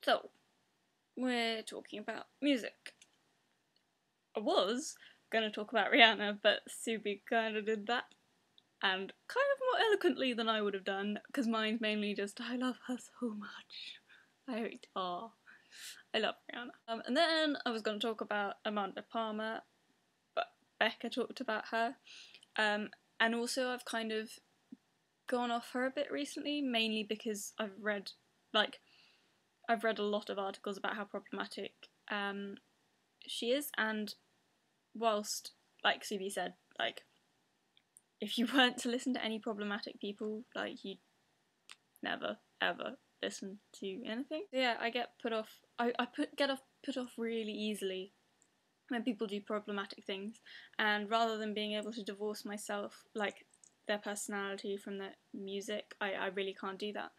So, we're talking about music. I was gonna talk about Rihanna, but Subi kinda did that. And kind of more eloquently than I would have done, because mine's mainly just, I love her so much. I love Rihanna. And then I was going to talk about Amanda Palmer, but Becca talked about her. And also I've kind of gone off her a bit recently, mainly because I've read a lot of articles about how problematic she is, and whilst, like Subi said, like, if you weren't to listen to any problematic people, like, you'd never, ever listen to anything. So yeah, I get put off, get put off really easily when people do problematic things, and rather than being able to divorce myself, like, their personality from their music, I really can't do that.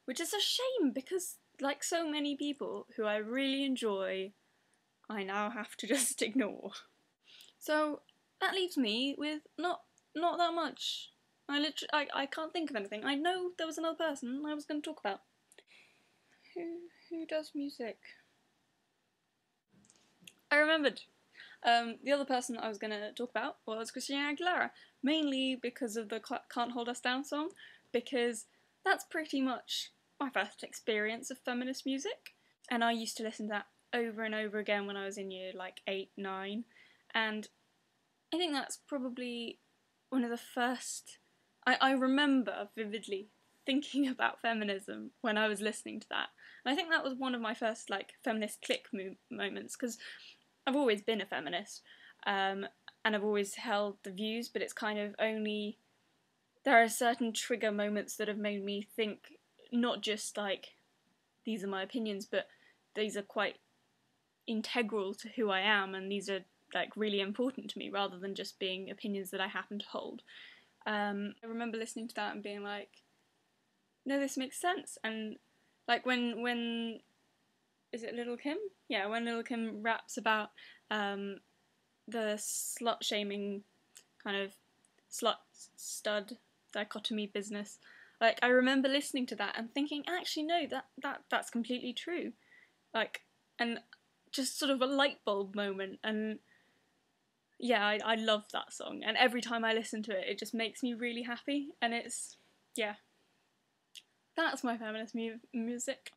Which is a shame, because, like so many people who I really enjoy, I now have to just ignore. So that leaves me with not that much. I can't think of anything. I know there was another person I was going to talk about. Who does music? I remembered. The other person I was going to talk about was Christina Aguilera, mainly because of the Can't Hold Us Down song, because that's pretty much my first experience of feminist music, and I used to listen to that over and over again when I was in year like 8, 9, and I think that's probably one of the first... I remember vividly thinking about feminism when I was listening to that, and I think that was one of my first like feminist click moments, because I've always been a feminist, and I've always held the views, but it's kind of only... there are certain trigger moments that have made me think, not just like, these are my opinions, but these are quite integral to who I am, and these are like really important to me, rather than just being opinions that I happen to hold. I remember listening to that and being like, no, this makes sense. And like when is it Little Kim? Yeah, when Little Kim raps about the slut shaming kind of slut stud dichotomy business, like I remember listening to that and thinking, actually no, that's completely true. Like, and just sort of a light bulb moment. And yeah, I love that song, and every time I listen to it, it just makes me really happy, and it's, yeah, that's my feminist music.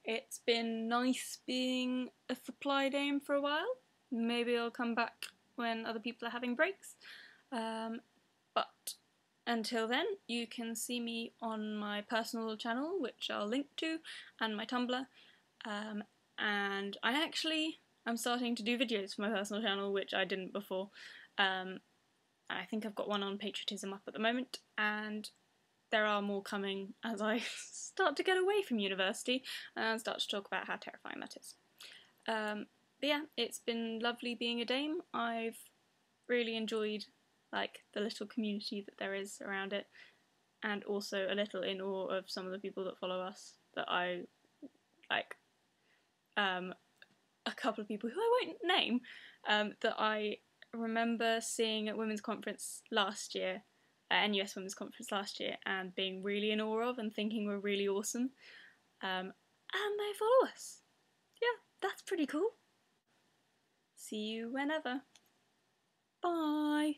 It's been nice being a supply dame for a while. Maybe I'll come back when other people are having breaks. But until then, you can see me on my personal channel, which I'll link to, and my Tumblr. And I'm starting to do videos for my personal channel, which I didn't before. I think I've got one on patriotism up at the moment, and there are more coming as I start to get away from university and start to talk about how terrifying that is. But yeah, it's been lovely being a dame. I've really enjoyed like the little community that there is around it, and also a little in awe of some of the people that follow us that I like. A couple of people who I won't name, that I remember seeing at Women's Conference last year, NUS Women's Conference last year, and being really in awe of and thinking were really awesome. And they follow us. Yeah, that's pretty cool. See you whenever. Bye!